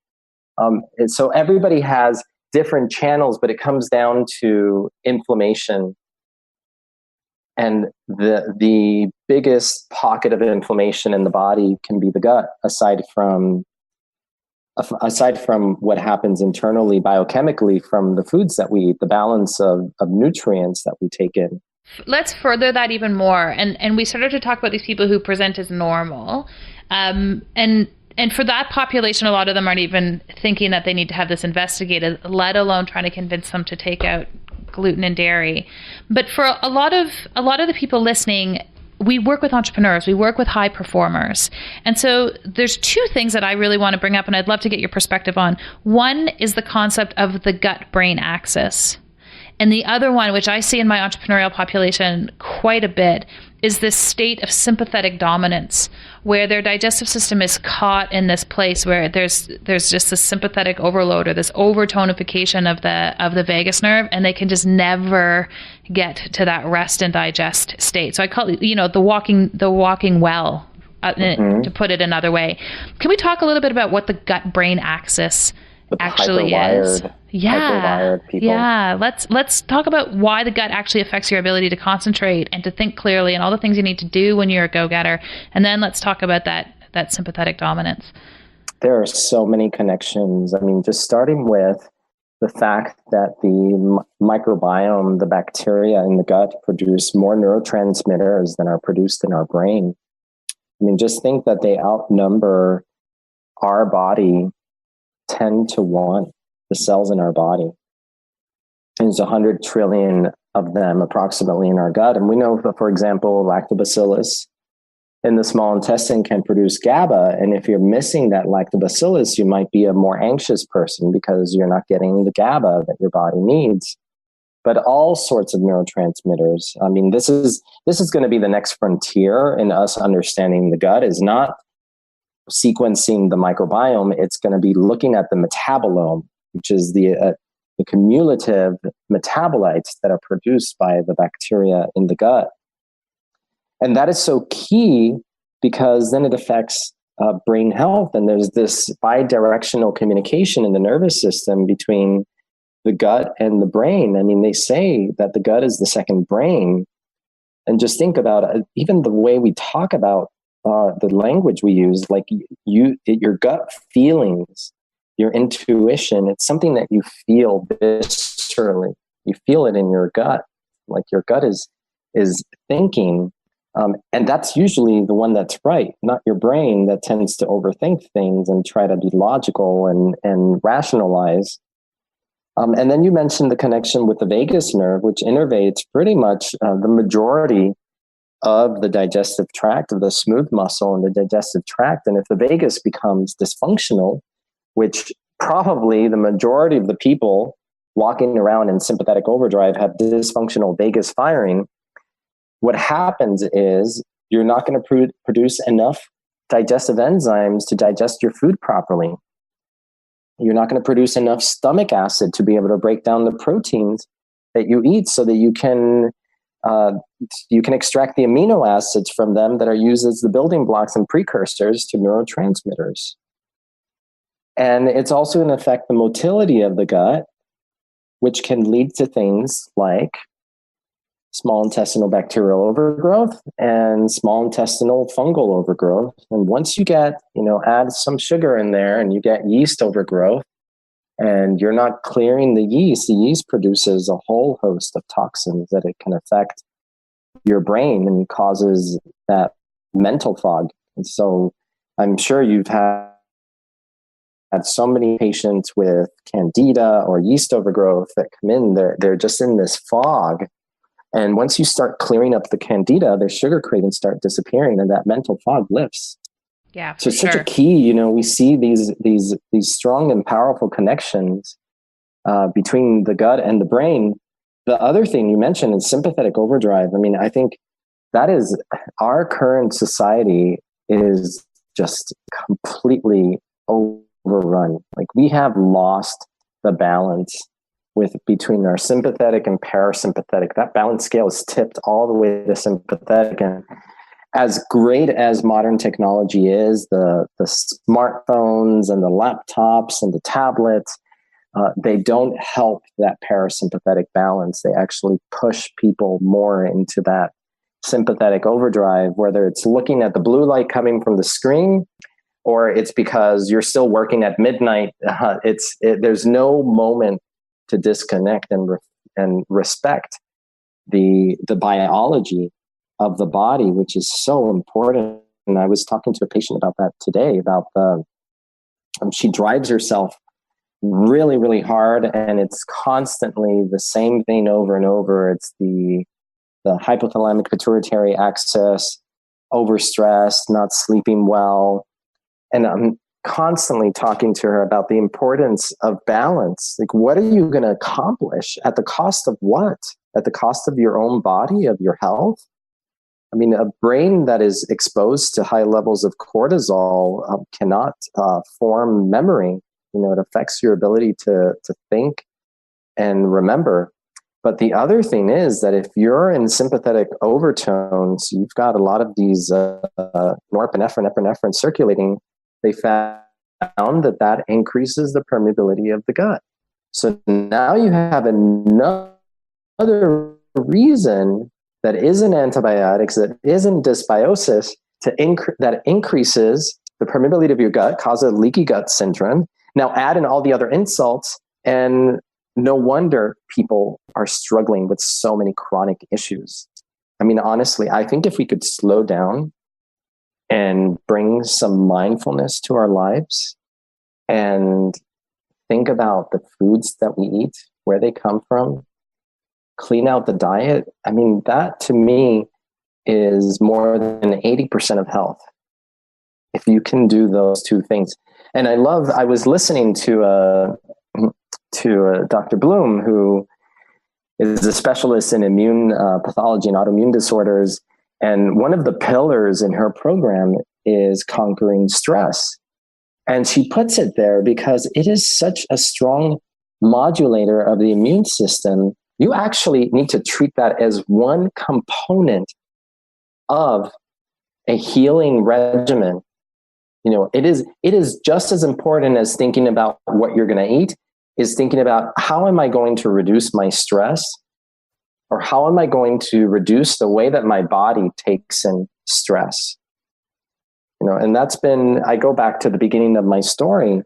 [SPEAKER 1] And so everybody has different channels, but it comes down to inflammation. And the biggest pocket of inflammation in the body can be the gut, aside from what happens internally biochemically from the foods that we eat, the balance of nutrients that we take in.
[SPEAKER 3] Let's further that even more. And we started to talk about these people who present as normal. And for that population, a lot of them aren't even thinking that they need to have this investigated, let alone trying to convince them to take out gluten and dairy. But for a lot of the people listening, we work with entrepreneurs, we work with high performers. And so there's two things that I really want to bring up, and I'd love to get your perspective on. One is the concept of the gut-brain axis. And the other one, which I see in my entrepreneurial population quite a bit, is this state of sympathetic dominance, where their digestive system is caught in this place where there's just this sympathetic overload or this overtonification of the vagus nerve, and they can just never get to that rest and digest state. So I call it, the walking well, to put it another way. Can we talk a little bit about what the gut-brain axis actually is?
[SPEAKER 1] Hyperwired people.
[SPEAKER 3] Yeah. Let's talk about why the gut actually affects your ability to concentrate and to think clearly and all the things you need to do when you're a go-getter. And then let's talk about that sympathetic dominance.
[SPEAKER 1] There are so many connections. I mean, just starting with the fact that the microbiome, the bacteria in the gut, produce more neurotransmitters than are produced in our brain. I mean, just think that they outnumber our body 10 to 1, the cells in our body. And there's 100 trillion of them approximately in our gut. And we know that, for example, lactobacillus in the small intestine can produce GABA. And if you're missing that lactobacillus, you might be a more anxious person because you're not getting the GABA that your body needs. But all sorts of neurotransmitters. I mean, this is going to be the next frontier in us understanding the gut, is not sequencing the microbiome. It's going to be looking at the metabolome, which is the cumulative metabolites that are produced by the bacteria in the gut. And that is so key because then it affects brain health. And there's this bidirectional communication in the nervous system between the gut and the brain. I mean, they say that the gut is the second brain. And just think about even the way we talk about the language we use, like your gut feelings, your intuition, it's something that you feel viscerally. You feel it in your gut. Like your gut is thinking. And that's usually the one that's right, not your brain that tends to overthink things and try to be logical and rationalize. And then you mentioned the connection with the vagus nerve, which innervates pretty much the majority of the digestive tract, of the smooth muscle in the digestive tract. And if the vagus becomes dysfunctional, which probably the majority of the people walking around in sympathetic overdrive have dysfunctional vagus firing, what happens is you're not going to produce enough digestive enzymes to digest your food properly. You're not going to produce enough stomach acid to be able to break down the proteins that you eat so that you can extract the amino acids from them that are used as the building blocks and precursors to neurotransmitters. And it's also going to affect the motility of the gut, which can lead to things like small intestinal bacterial overgrowth and small intestinal fungal overgrowth. And once you get, add some sugar in there and you get yeast overgrowth and you're not clearing the yeast produces a whole host of toxins that it can affect your brain and causes that mental fog. And so I'm sure you've had so many patients with candida or yeast overgrowth that come in, they're just in this fog. And once you start clearing up the candida, their sugar cravings start disappearing and that mental fog lifts.
[SPEAKER 3] Yeah,
[SPEAKER 1] so it's such a key, we see these strong and powerful connections between the gut and the brain. The other thing you mentioned is sympathetic overdrive. I mean, I think that is our current society is just completely overrun. Like we have lost the balance with between our sympathetic and parasympathetic. That balance scale is tipped all the way to sympathetic. And as great as modern technology is, the smartphones and the laptops and the tablets, they don't help that parasympathetic balance. They actually push people more into that sympathetic overdrive, whether it's looking at the blue light coming from the screen, or it's because you're still working at midnight. There's no moment to disconnect and respect the biology of the body, which is so important. And I was talking to a patient about that today, about she drives herself really, really hard, and it's constantly the same thing over and over. It's the hypothalamic pituitary axis, overstressed, not sleeping well. And I'm constantly talking to her about the importance of balance. Like, what are you going to accomplish at the cost of what? At the cost of your own body, of your health? I mean, a brain that is exposed to high levels of cortisol cannot form memory. It affects your ability to think and remember. But the other thing is that if you're in sympathetic overtones, you've got a lot of these norepinephrine, epinephrine circulating. They found that increases the permeability of the gut. So now you have another reason that isn't antibiotics, that isn't dysbiosis, that increases the permeability of your gut, causes leaky gut syndrome. Now add in all the other insults, and no wonder people are struggling with so many chronic issues. I mean, honestly, I think if we could slow down and bring some mindfulness to our lives and think about the foods that we eat, where they come from, clean out the diet. I mean, that to me is more than 80% of health. If you can do those two things. And I was listening to Dr. Bloom, who is a specialist in immune pathology and autoimmune disorders. And one of the pillars in her program is conquering stress. And she puts it there because it is such a strong modulator of the immune system. You actually need to treat that as one component of a healing regimen. It is just as important as thinking about what you're going to eat, is thinking about how am I going to reduce my stress, or how am I going to reduce the way that my body takes in stress. And I go back to the beginning of my story.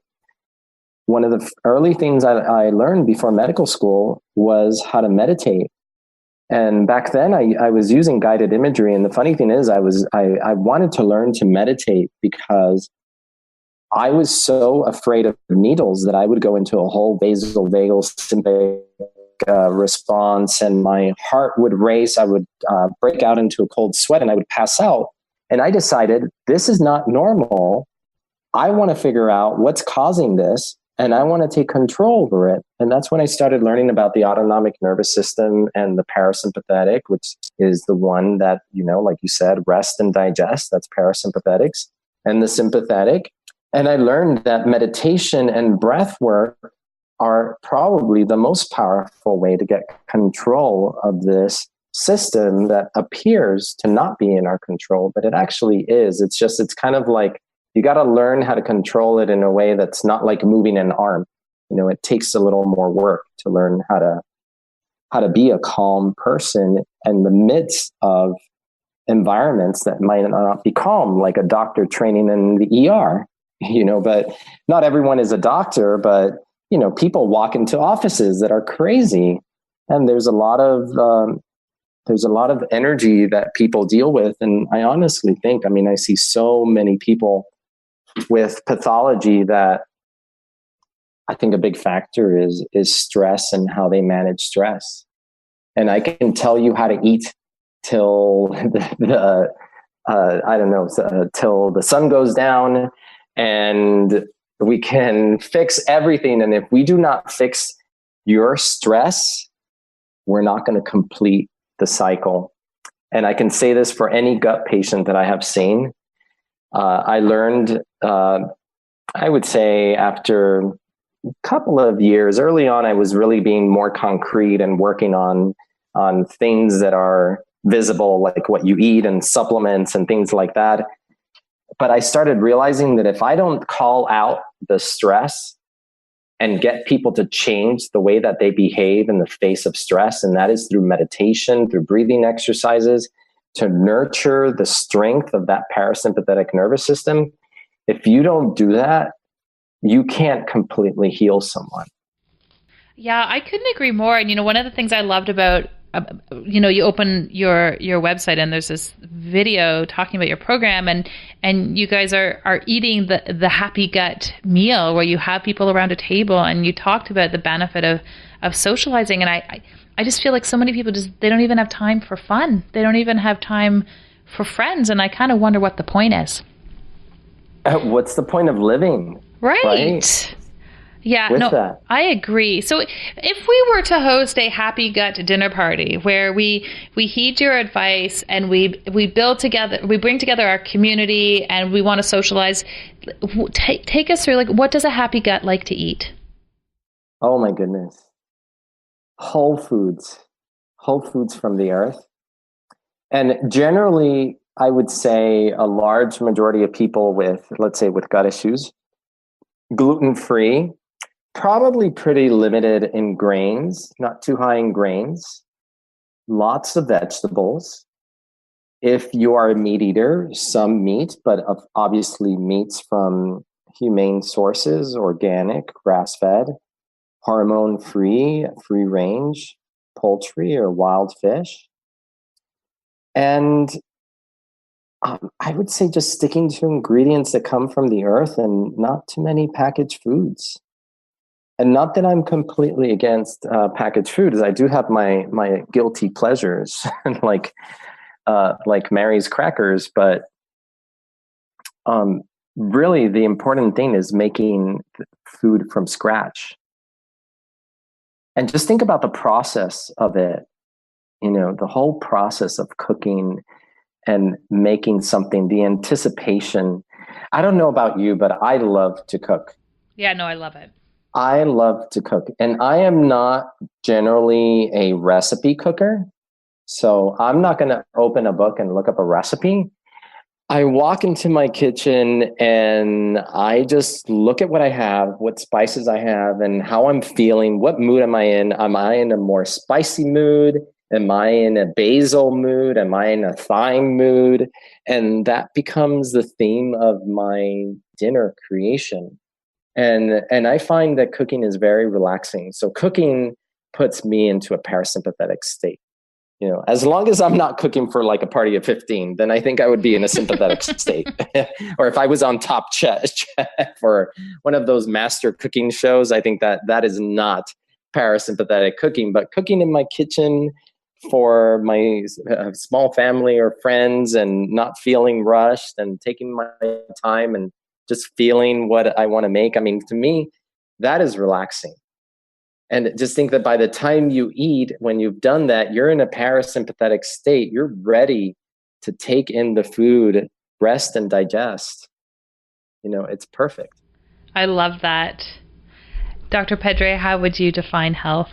[SPEAKER 1] One of the early things I learned before medical school was how to meditate. And back then I was using guided imagery. And the funny thing is I wanted to learn to meditate because I was so afraid of needles that I would go into a whole vasovagal sympathetic response, and my heart would race. I would break out into a cold sweat and I would pass out. And I decided this is not normal. I want to figure out what's causing this, and I want to take control over it. And that's when I started learning about the autonomic nervous system and the parasympathetic, which is the one that, like you said, rest and digest. That's parasympathetics. And the sympathetic. And I learned that meditation and breath work are probably the most powerful way to get control of this system that appears to not be in our control, but it actually is. It's kind of like you got to learn how to control it in a way that's not like moving an arm. It takes a little more work to learn how to be a calm person in the midst of environments that might not be calm, like a doctor training in the ER. But not everyone is a doctor, but, people walk into offices that are crazy. And there's a lot of energy that people deal with. And I honestly think, I see so many people with pathology that I think a big factor is stress and how they manage stress. And I can tell you how to eat till till the sun goes down, and we can fix everything. And if we do not fix your stress, we're not going to complete the cycle. And I can say this for any gut patient that I have seen. I learned, I would say after couple of years. Early on, I was really being more concrete and working on things that are visible, like what you eat and supplements and things like that. But I started realizing that if I don't call out the stress and get people to change the way that they behave in the face of stress, and that is through meditation, through breathing exercises, to nurture the strength of that parasympathetic nervous system, if you don't do that, you can't completely heal someone.
[SPEAKER 3] Yeah, I couldn't agree more. And, one of the things I loved about, you open your website and there's this video talking about your program, and you guys are eating the happy gut meal where you have people around a table, and you talked about the benefit of socializing. And I just feel like so many people they don't even have time for fun. They don't even have time for friends. And I kind of wonder what the point is.
[SPEAKER 1] What's the point of living?
[SPEAKER 3] Right. Yeah, that. I agree. So if we were to host a happy gut dinner party where we heed your advice and we bring together our community and we want to socialize, take us through, like, what does a happy gut like to eat?
[SPEAKER 1] Oh my goodness. Whole foods from the earth. And generally, I would say a large majority of people with gut issues, gluten-free, probably pretty limited in grains, not too high in grains, lots of vegetables. If you are a meat eater, some meat, but obviously meats from humane sources, organic, grass-fed, hormone-free, free-range poultry or wild fish. And I would say just sticking to ingredients that come from the earth and not too many packaged foods. And not that I'm completely against packaged food, as I do have my guilty pleasures, like Mary's crackers. But really, the important thing is making food from scratch. And just think about the process of it. The whole process of cooking and making something, the anticipation. I don't know about you, but I love to cook.
[SPEAKER 3] Yeah, no, I love it.
[SPEAKER 1] I love to cook. And I am not generally a recipe cooker. So I'm not going to open a book and look up a recipe. I walk into my kitchen and I just look at what I have, what spices I have, and how I'm feeling. What mood am I in? Am I in a more spicy mood? Am I in a basil mood? Am I in a thyme mood? And that becomes the theme of my dinner creation. And I find that cooking is very relaxing. So cooking puts me into a parasympathetic state. As long as I'm not cooking for like a party of 15, then I think I would be in a sympathetic state. Or if I was on Top Chef or one of those master cooking shows, I think that is not parasympathetic cooking. But cooking in my kitchen for my small family or friends and not feeling rushed and taking my time and just feeling what I want to make. I mean, to me, that is relaxing. And just think that by the time you eat, when you've done that, you're in a parasympathetic state. You're ready to take in the food, rest and digest. It's perfect.
[SPEAKER 3] I love that. Dr. Pedre, how would you define health?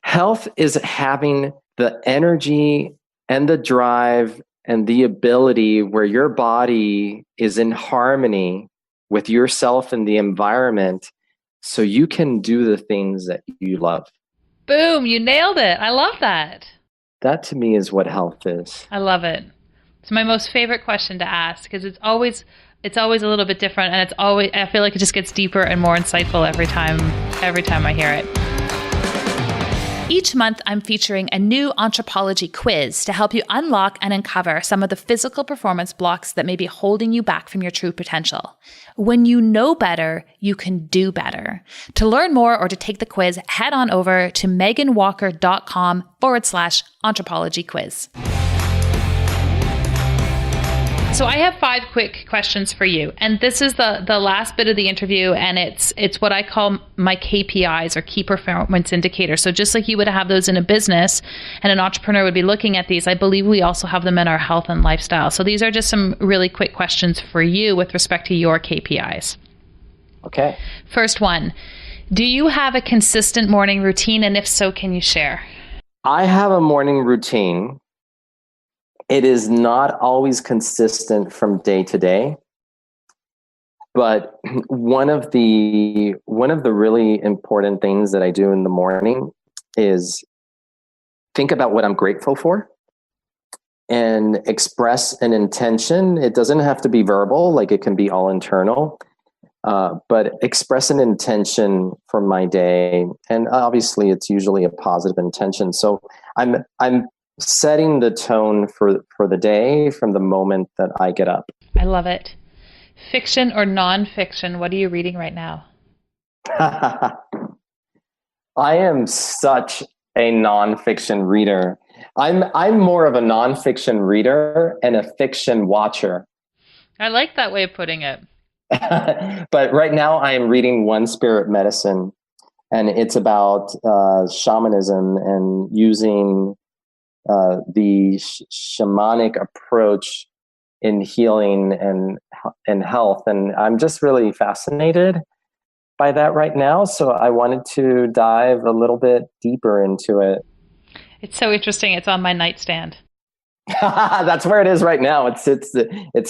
[SPEAKER 1] Health is having the energy and the drive and the ability where your body is in harmony with yourself and the environment so you can do the things that you love.
[SPEAKER 3] Boom, you nailed it. I love that.
[SPEAKER 1] That to me is what health is.
[SPEAKER 3] I love it. It's my most favorite question to ask because it's always a little bit different, and I feel like it just gets deeper and more insightful every time I hear it. Each month, I'm featuring a new Palaji Quiz to help you unlock and uncover some of the physical performance blocks that may be holding you back from your true potential. When you know better, you can do better. To learn more or to take the quiz, head on over to meganwalker.com/Anthropology Quiz. So I have 5 quick questions for you. And this is the last bit of the interview, and it's what I call my KPIs, or key performance indicators. So just like you would have those in a business and an entrepreneur would be looking at these, I believe we also have them in our health and lifestyle. So these are just some really quick questions for you with respect to your KPIs.
[SPEAKER 1] Okay.
[SPEAKER 3] First one, Do you have a consistent morning routine? And if so, can you share?
[SPEAKER 1] I have a morning routine. It is not always consistent from day to day. But one of the really important things that I do in the morning is think about what I'm grateful for and express an intention. It doesn't have to be verbal, like it can be all internal, but express an intention for my day. And obviously it's usually a positive intention. So I'm setting the tone for the day from the moment that I get up.
[SPEAKER 3] I love it. Fiction or nonfiction? What are you reading right now?
[SPEAKER 1] I am such a nonfiction reader. I'm more of a nonfiction reader and a fiction watcher.
[SPEAKER 3] I like that way of putting it.
[SPEAKER 1] But right now I am reading One Spirit Medicine, and it's about shamanism and using the shamanic approach in healing and health. And I'm just really fascinated by that right now. So I wanted to dive a little bit deeper into it.
[SPEAKER 3] It's so interesting. It's on my nightstand.
[SPEAKER 1] That's where it is right now. It's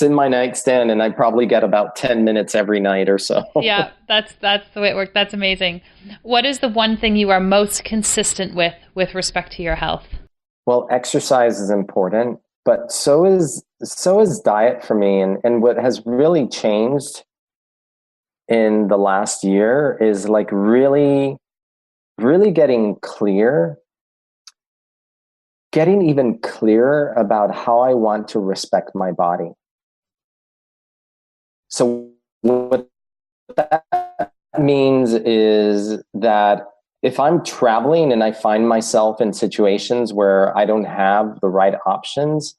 [SPEAKER 1] in my nightstand, and I probably get about 10 minutes every night or so.
[SPEAKER 3] Yeah, that's the way it works. That's amazing. What is the one thing you are most consistent with respect to your health?
[SPEAKER 1] Well, exercise is important, but so is diet for me. And what has really changed in the last year is like really, really getting even clearer about how I want to respect my body. So what that means is that if I'm traveling and I find myself in situations where I don't have the right options,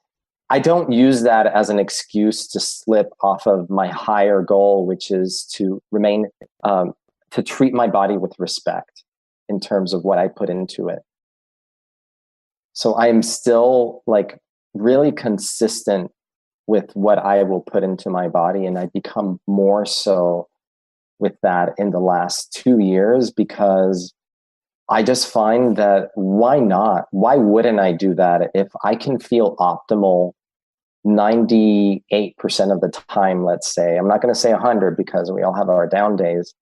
[SPEAKER 1] I don't use that as an excuse to slip off of my higher goal, which is to remain, to treat my body with respect in terms of what I put into it. So I am still like really consistent with what I will put into my body. And I become more so with that in the last 2 years, because I just find that why not? Why wouldn't I do that if I can feel optimal 98% of the time, let's say? I'm not going to say 100 because we all have our down days.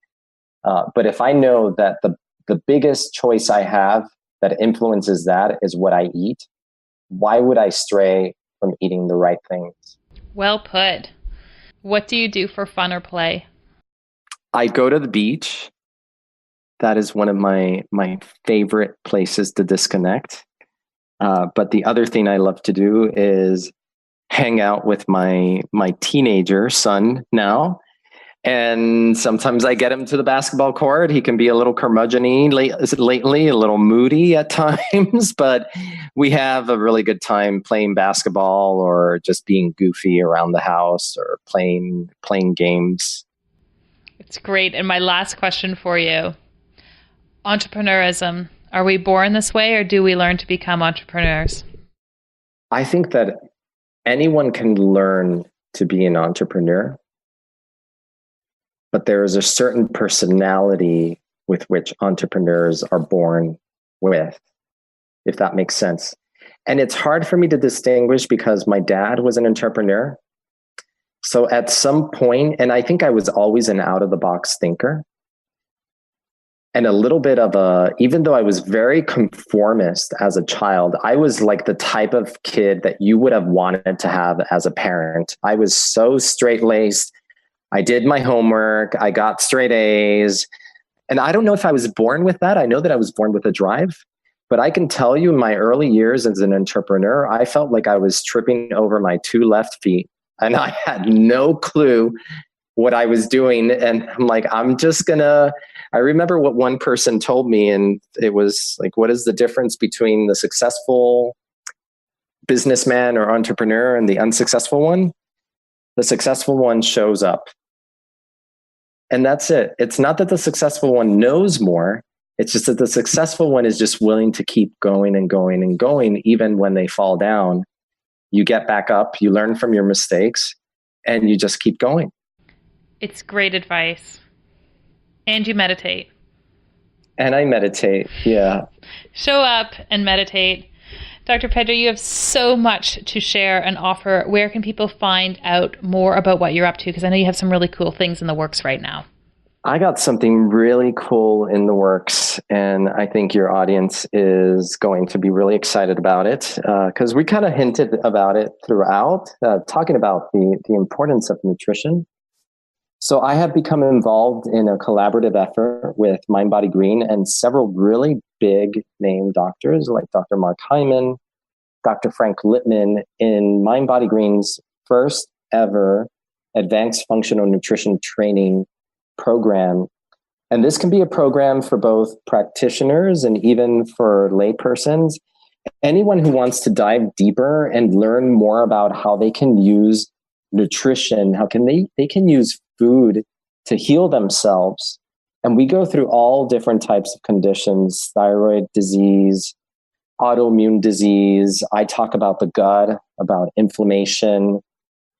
[SPEAKER 1] But if I know that the biggest choice I have that influences that is what I eat, why would I stray from eating the right things?
[SPEAKER 3] Well put. What do you do for fun or play?
[SPEAKER 1] I go to the beach. That is one of my favorite places to disconnect. But the other thing I love to do is hang out with my teenager son now. And sometimes I get him to the basketball court. He can be a little curmudgeon-y lately, a little moody at times, but we have a really good time playing basketball or just being goofy around the house or playing games.
[SPEAKER 3] It's great. And my last question for you. Entrepreneurism. Are we born this way, or do we learn to become entrepreneurs?
[SPEAKER 1] I think that anyone can learn to be an entrepreneur, but there is a certain personality with which entrepreneurs are born with, if that makes sense. And it's hard for me to distinguish because my dad was an entrepreneur. So at some point, and I think I was always an out-of-the-box thinker, and a little bit of even though I was very conformist as a child, I was like the type of kid that you would have wanted to have as a parent. I was so straight-laced. I did my homework. I got straight A's. And I don't know if I was born with that. I know that I was born with a drive. But I can tell you in my early years as an entrepreneur, I felt like I was tripping over my 2 left feet. And I had no clue what I was doing. And I'm like, I remember what one person told me, and it was like, what is the difference between the successful businessman or entrepreneur and the unsuccessful one? The successful one shows up. And that's it. It's not that the successful one knows more. It's just that the successful one is just willing to keep going and going and going, even when they fall down. You get back up, you learn from your mistakes, and you just keep going.
[SPEAKER 3] It's great advice. And you meditate.
[SPEAKER 1] And I meditate. Yeah.
[SPEAKER 3] Show up and meditate. Dr. Pedre, you have so much to share and offer. Where can people find out more about what you're up to? Because I know you have some really cool things in the works right now.
[SPEAKER 1] I got something really cool in the works, and I think your audience is going to be really excited about it, because we kind of hinted about it throughout, talking about the importance of nutrition. So I have become involved in a collaborative effort with Mind Body Green and several really big name doctors like Dr. Mark Hyman, Dr. Frank Lipman in Mind Body Green's first ever advanced functional nutrition training program. And this can be a program for both practitioners and even for laypersons. Anyone who wants to dive deeper and learn more about how they can use nutrition, how can they can use food to heal themselves. And we go through all different types of conditions: thyroid disease, autoimmune disease. I talk about the gut, about inflammation,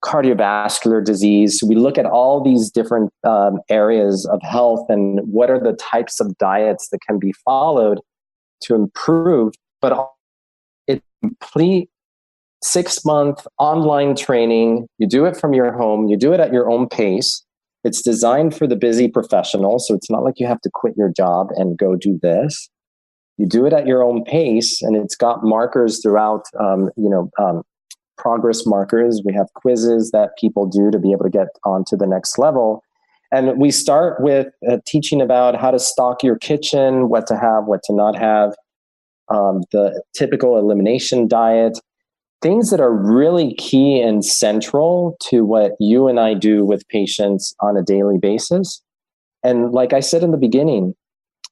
[SPEAKER 1] cardiovascular disease. So we look at all these different areas of health and what are the types of diets that can be followed to improve. But it's complete 6-month online training. You do it from your home. You do it at your own pace. It's designed for the busy professional. So it's not like you have to quit your job and go do this. You do it at your own pace, and it's got markers throughout, progress markers. We have quizzes that people do to be able to get on to the next level. And we start with teaching about how to stock your kitchen, what to have, what to not have, the typical elimination diet, things that are really key and central to what you and I do with patients on a daily basis. And like I said in the beginning,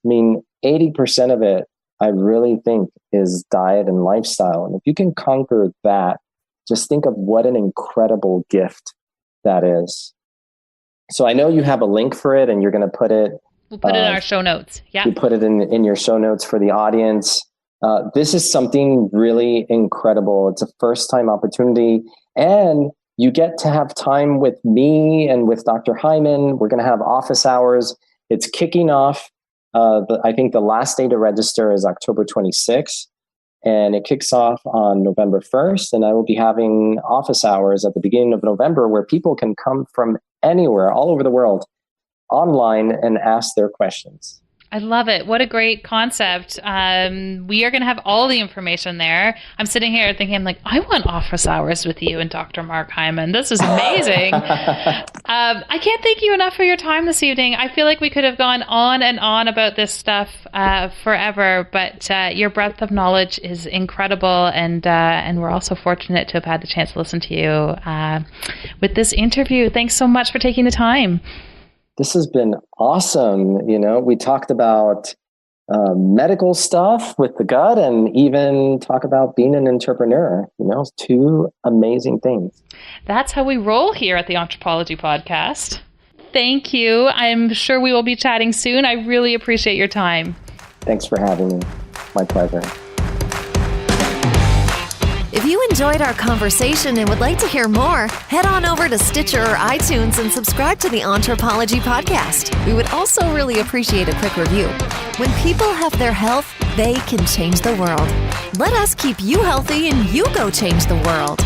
[SPEAKER 1] 80% of it, I really think, is diet and lifestyle. And if you can conquer that, just think of what an incredible gift that is. So I know you have a link for it, and you're going to put it.
[SPEAKER 3] We'll put it in our show notes. Yeah.
[SPEAKER 1] You put it in your show notes for the audience. This is something really incredible. It's a first-time opportunity, and you get to have time with me and with Dr. Hyman. We're going to have office hours. It's kicking off. I think the last day to register is October 26th, and it kicks off on November 1st. And I will be having office hours at the beginning of November where people can come from anywhere, all over the world, online and ask their questions.
[SPEAKER 3] I love it. What a great concept. We are going to have all the information there. I'm sitting here thinking, I'm like, I want office hours with you and Dr. Mark Hyman. This is amazing. I can't thank you enough for your time this evening. I feel like we could have gone on and on about this stuff forever, but your breadth of knowledge is incredible. And we're also fortunate to have had the chance to listen to you with this interview. Thanks so much for taking the time.
[SPEAKER 1] This has been awesome. We talked about medical stuff with the gut and even talk about being an entrepreneur, two amazing things.
[SPEAKER 3] That's how we roll here at the Anthropology Podcast. Thank you. I'm sure we will be chatting soon. I really appreciate your time.
[SPEAKER 1] Thanks for having me. My pleasure.
[SPEAKER 2] If you enjoyed our conversation and would like to hear more, head on over to Stitcher or iTunes and subscribe to the Anthropology Podcast. We would also really appreciate a quick review. When people have their health, they can change the world. Let us keep you healthy and you go change the world.